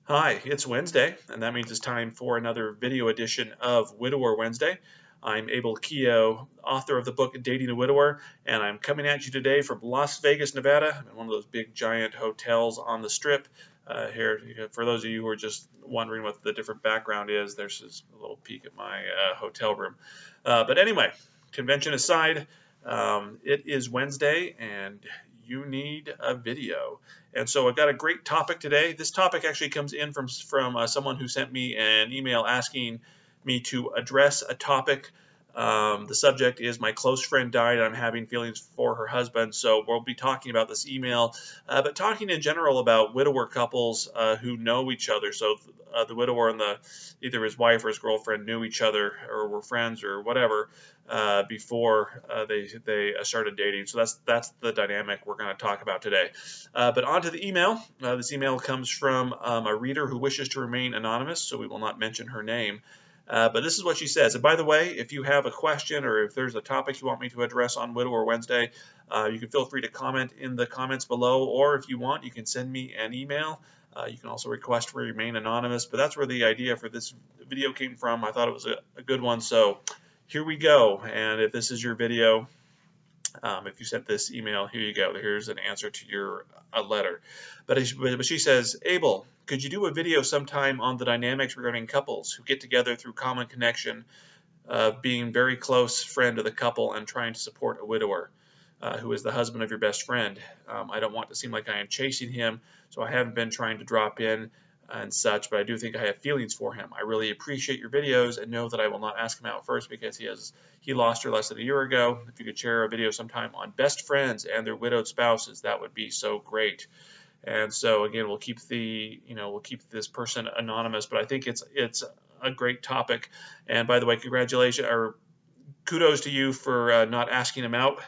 Hi, it's Wednesday, and that means it's time for another video edition of Widower Wednesday. I'm Abel Keogh, author of the book Dating a Widower, and I'm coming at you today from Las Vegas, Nevada. I'm in one of those big giant hotels on the Strip. Here, for those of you who are just wondering what the different background is, there's just a little peek at my hotel room. But anyway, convention aside, it is Wednesday, and you need a video. And so I've got a great topic today. This topic actually comes in from someone who sent me an email asking me to address a topic. The subject is my close friend died. I'm having feelings for her husband. So we'll be talking about this email, but talking in general about widower couples who know each other. So the widower and either his wife or his girlfriend knew each other or were friends or whatever before they started dating. So that's the dynamic we're going to talk about today. But on to the email. This email comes from a reader who wishes to remain anonymous, so we will not mention her name. But this is what she says. And by the way, if you have a question or if there's a topic you want me to address on Widower Wednesday, you can feel free to comment in the comments below, or if you want, you can send me an email. You can also request to remain anonymous, but that's where the idea for this video came from. I thought it was a good one, so here we go. And if this is your video, if you sent this email, here you go. Here's an answer to your letter. But she says, Abel, could you do a video sometime on the dynamics regarding couples who get together through common connection, being very close friend of the couple and trying to support a widower who is the husband of your best friend? I don't want to seem like I am chasing him, so I haven't been trying to drop in and such, but I do think I have feelings for him. I really appreciate your videos and know that I will not ask him out first because he lost her less than a year ago. If you could share a video sometime on best friends and their widowed spouses, that would be so great. And so again, we'll keep this person anonymous, but I think it's a great topic. And by the way, congratulations or kudos to you for not asking him out.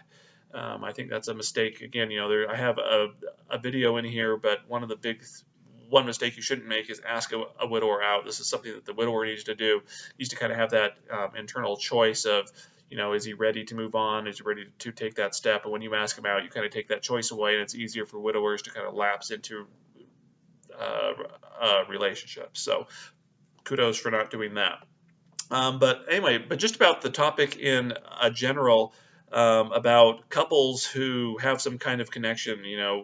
I think that's a mistake. Again, I have a video in here, but one mistake you shouldn't make is ask a widower out. This is something that the widower needs to do. Needs to kind of have that internal choice of, is he ready to move on? Is he ready to take that step? And when you ask him out, you kind of take that choice away, and it's easier for widowers to kind of lapse into relationships. So kudos for not doing that. But anyway, just about the topic in general, about couples who have some kind of connection,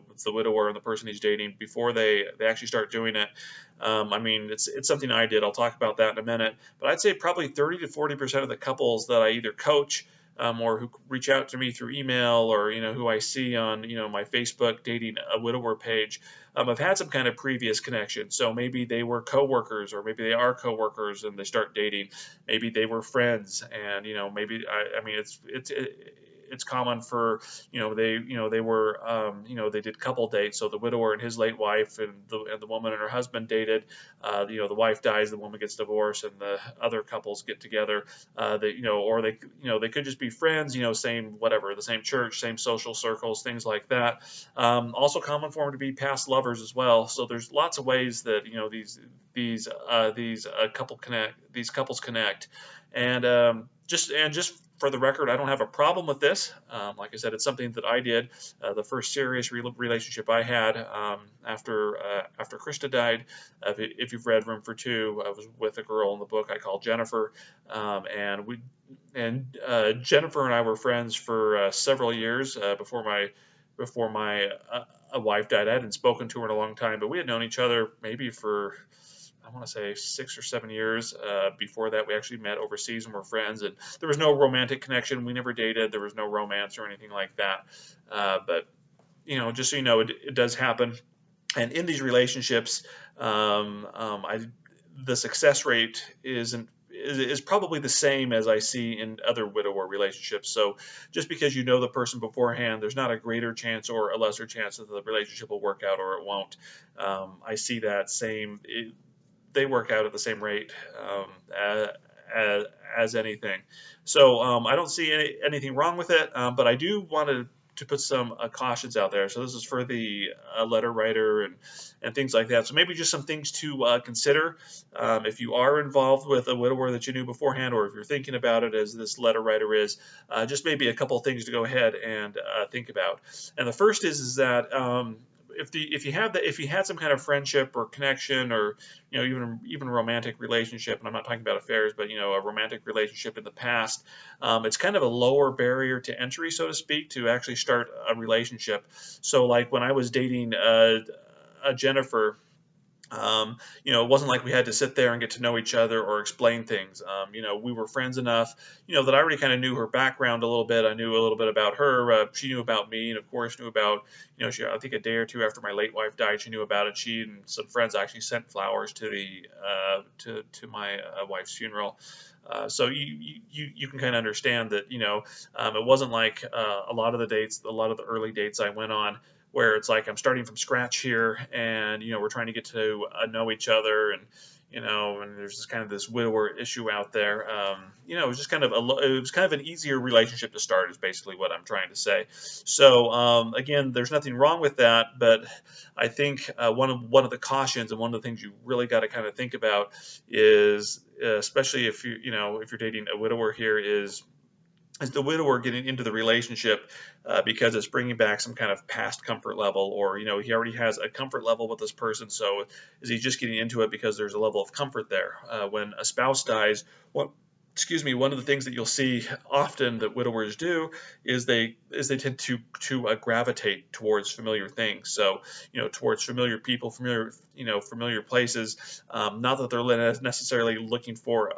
with the widower and the person he's dating before they actually start doing it. I mean, it's something I did. I'll talk about that in a minute. But I'd say probably 30 to 40% of the couples that I either coach or who reach out to me through email or, who I see on, my Facebook Dating a Widower page, have had some kind of previous connection. So maybe they were coworkers or maybe they are coworkers and they start dating. Maybe they were friends and, maybe, I mean, it's common for they were they did couple dates, so the widower and his late wife and the woman and her husband dated. The wife dies, the woman gets divorced, and the other couples get together. They could just be friends, same whatever, the same church, same social circles, things like that. Also common for them to be past lovers as well. So there's lots of ways that these couples connect, and just for the record, I don't have a problem with this. Like I said, it's something that I did. The first serious relationship I had after Krista died. If you've read Room for Two, I was with a girl in the book I call Jennifer, and Jennifer and I were friends for several years before my wife died. I hadn't spoken to her in a long time, but we had known each other maybe for, I want to say 6 or 7 years. Before that, we actually met overseas and were friends, and there was no romantic connection. We never dated. There was no romance or anything like that. But just so you know, it does happen. And in these relationships, the success rate is probably the same as I see in other widower relationships. So just because you know the person beforehand, there's not a greater chance or a lesser chance that the relationship will work out or it won't. I see that same. They work out at the same rate as anything. So I don't see anything wrong with it, but I do want to put some cautions out there. So this is for the letter writer and things like that. So maybe just some things to consider if you are involved with a widower that you knew beforehand, or if you're thinking about it as this letter writer is, just maybe a couple of things to go ahead and think about. And the first is that if you had some kind of friendship or connection, or even a romantic relationship, and I'm not talking about affairs, but a romantic relationship in the past, it's kind of a lower barrier to entry, so to speak, to actually start a relationship. So like when I was dating Jennifer, it wasn't like we had to sit there and get to know each other or explain things. We were friends enough, that I already kind of knew her background a little bit. I knew a little bit about her. She knew about me, and of course knew about, I think a day or two after my late wife died, she knew about it. She and some friends actually sent flowers to the to my wife's funeral. So you can kind of understand that, it wasn't like a lot of the early dates I went on, where it's like I'm starting from scratch here, and we're trying to get to know each other, and there's this widower issue out there. It was just it was kind of an easier relationship to start, is basically what I'm trying to say. So again, there's nothing wrong with that, but I think one of the cautions, and one of the things you really got to kind of think about is, especially if if you're dating a widower here, is the widower getting into the relationship because it's bringing back some kind of past comfort level, or he already has a comfort level with this person, so is he just getting into it because there's a level of comfort there? When a spouse dies, one of the things that you'll see often that widowers do is they tend to gravitate towards familiar things. So towards familiar people, familiar places. Not that they're necessarily looking for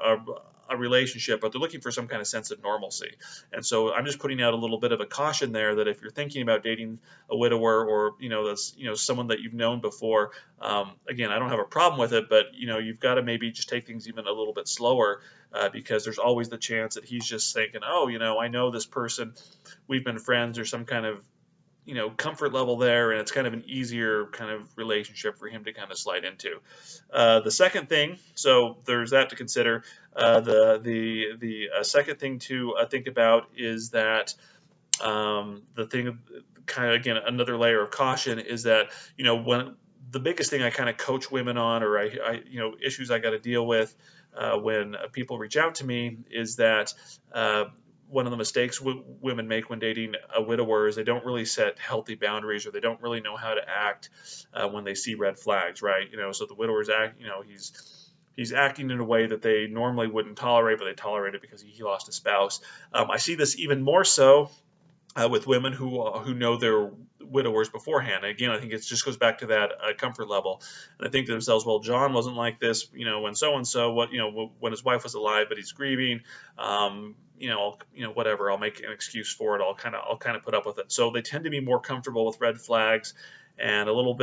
a relationship, but they're looking for some kind of sense of normalcy. And so I'm just putting out a little bit of a caution there, that if you're thinking about dating a widower, or that's someone that you've known before, again, I don't have a problem with it, but you've got to maybe just take things even a little bit slower, because there's always the chance that he's just thinking, oh, I know this person, we've been friends, there's some kind of comfort level there, and it's kind of an easier kind of relationship for him to kind of slide into. The second thing, so there's that to consider. The second thing to think about is that the thing, kind of again, another layer of caution is that when the biggest thing I kind of coach women on, or I issues I got to deal with when people reach out to me, is that one of the mistakes women make when dating a widower is they don't really set healthy boundaries, or they don't really know how to act when they see red flags, right? So the widower's he's acting in a way that they normally wouldn't tolerate, but they tolerate it because he lost a spouse. I see this even more so with women who know their widowers beforehand. Again, I think it just goes back to that comfort level, and I think to themselves, well, John wasn't like this, when so and so, when his wife was alive, but he's grieving, whatever. I'll make an excuse for it. I'll kind of put up with it. So they tend to be more comfortable with red flags, and it's a little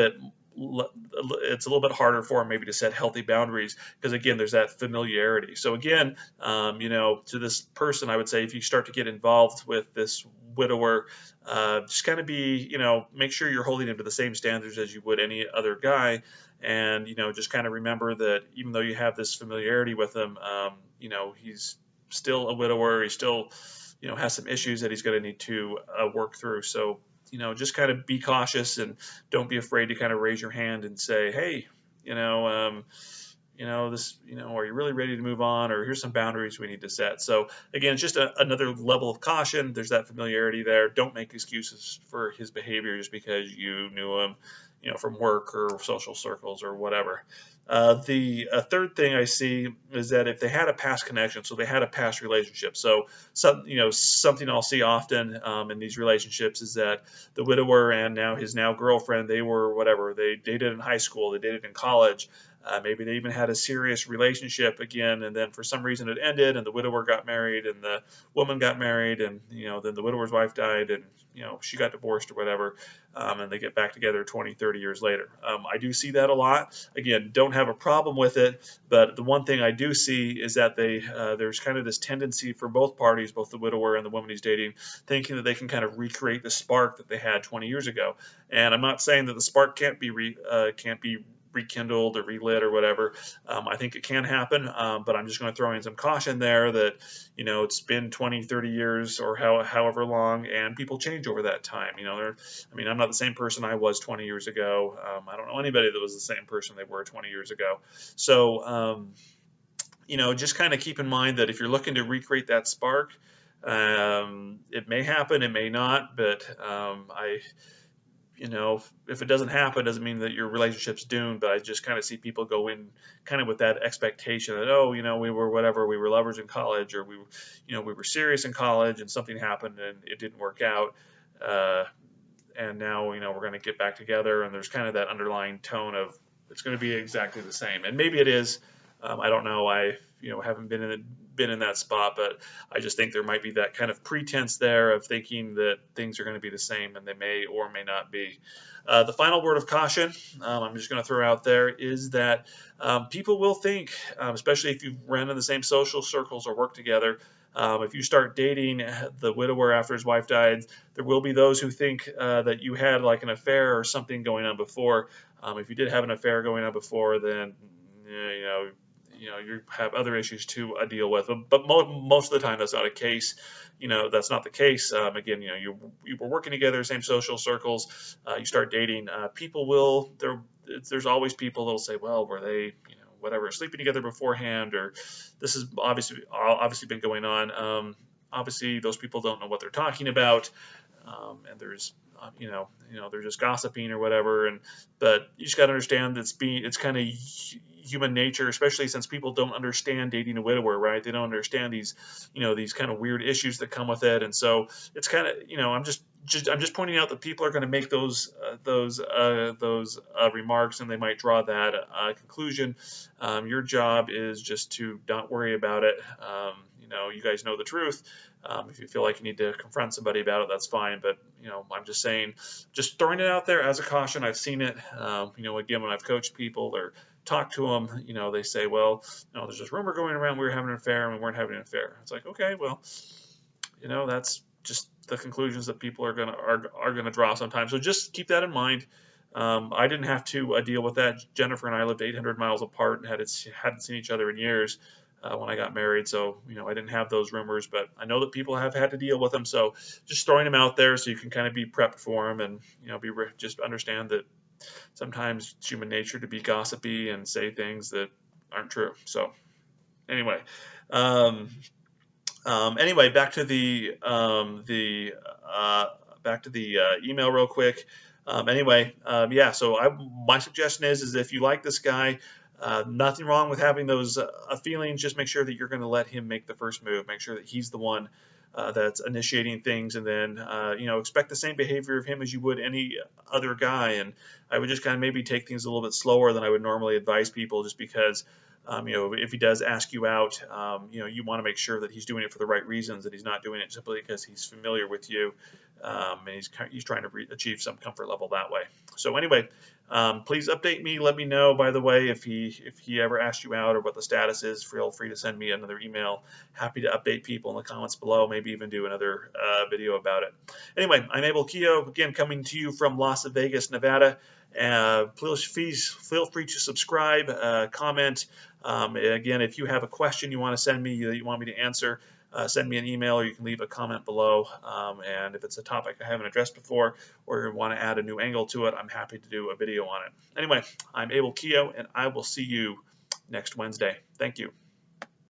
bit harder for them maybe to set healthy boundaries, because again, there's that familiarity. So again, to this person, I would say, if you start to get involved with this widower, just kind of make sure you're holding him to the same standards as you would any other guy, and just kind of remember that even though you have this familiarity with him, he's still a widower. He still has some issues that he's going to need to work through. So just kind of be cautious, and don't be afraid to kind of raise your hand and say, hey, are you really ready to move on? Or here's some boundaries we need to set. So again, it's just another level of caution. There's that familiarity there. Don't make excuses for his behavior just because you knew him, from work or social circles or whatever. The third thing I see is that if they had a past connection, so they had a past relationship. So something I'll see often in these relationships is that the widower and his girlfriend, they dated in high school, they dated in college. Maybe they even had a serious relationship again, and then for some reason it ended, and the widower got married, and the woman got married, and then the widower's wife died, and she got divorced or whatever, and they get back together 20, 30 years later. I do see that a lot. Again, don't have a problem with it, but the one thing I do see is that there's kind of this tendency for both parties, both the widower and the woman he's dating, thinking that they can kind of recreate the spark that they had 20 years ago. And I'm not saying that the spark can't be rekindled or relit or whatever. I think it can happen, but I'm just going to throw in some caution there that, it's been 20, 30 years or however long, and people change over that time. I'm not the same person I was 20 years ago. I don't know anybody that was the same person they were 20 years ago. So, just kind of keep in mind that if you're looking to recreate that spark, it may happen, it may not, but if it doesn't happen, doesn't mean that your relationship's doomed. But I just kind of see people go in kind of with that expectation that, oh, we were whatever, we were lovers in college, or we were serious in college, and something happened and it didn't work out. Uh, and now, we're going to get back together, and there's kind of that underlying tone of it's going to be exactly the same. And maybe it is. I don't know. I, haven't been in that spot, but I just think there might be that kind of pretense there of thinking that things are going to be the same, and they may or may not be. The final word of caution, I'm just going to throw out there, is that people will think, especially if you run in the same social circles or work together, if you start dating the widower after his wife died, there will be those who think that you had like an affair or something going on before. If you did have an affair going on before, then you have other issues to deal with. But most of the time, that's not a case. That's not the case. Again, you were working together, same social circles. You start dating. People will there's always people that'll say, well, were they whatever sleeping together beforehand, or this has obviously been going on. Obviously, those people don't know what they're talking about, and there's they're just gossiping or whatever. But you just got to understand that it's kind of human nature, especially since people don't understand dating a widower, right? They don't understand these kind of weird issues that come with it, and so it's kind of I'm just pointing out that people are going to make those remarks, and they might draw that conclusion. Your job is just to not worry about it. You guys know the truth. If you feel like you need to confront somebody about it, that's fine. But I'm just saying, just throwing it out there as a caution. I've seen it. Again, when I've coached people or talked to them, they say, well, there's this rumor going around we were having an affair and we weren't having an affair. It's like, okay, well, that's just the conclusions that people are gonna draw sometimes. So just keep that in mind. I didn't have to deal with that. Jennifer and I lived 800 miles apart and hadn't seen each other in years when I got married. So, I didn't have those rumors, but I know that people have had to deal with them. So just throwing them out there so you can kind of be prepped for them, and, just understand that sometimes it's human nature to be gossipy and say things that aren't true. So anyway, back to the email real quick. So my suggestion is if you like this guy, nothing wrong with having those feelings. Just make sure that you're going to let him make the first move. Make sure that he's the one that's initiating things, and then expect the same behavior of him as you would any other guy. And I would just kind of maybe take things a little bit slower than I would normally advise people, just because if he does ask you out, you want to make sure that he's doing it for the right reasons, that he's not doing it simply because he's familiar with you, and he's trying to achieve some comfort level that way. So anyway, please update me. Let me know, by the way, if he ever asked you out or what the status is. Feel free to send me another email. Happy to update people in the comments below. Maybe even do another video about it. Anyway, I'm Abel Keogh, again coming to you from Las Vegas, Nevada. Please feel free to subscribe, comment. Again, if you have a question you want to send me that you want me to answer, send me an email, or you can leave a comment below. And if it's a topic I haven't addressed before, or you want to add a new angle to it, I'm happy to do a video on it. Anyway, I'm Abel Keogh, and I will see you next Wednesday. Thank you.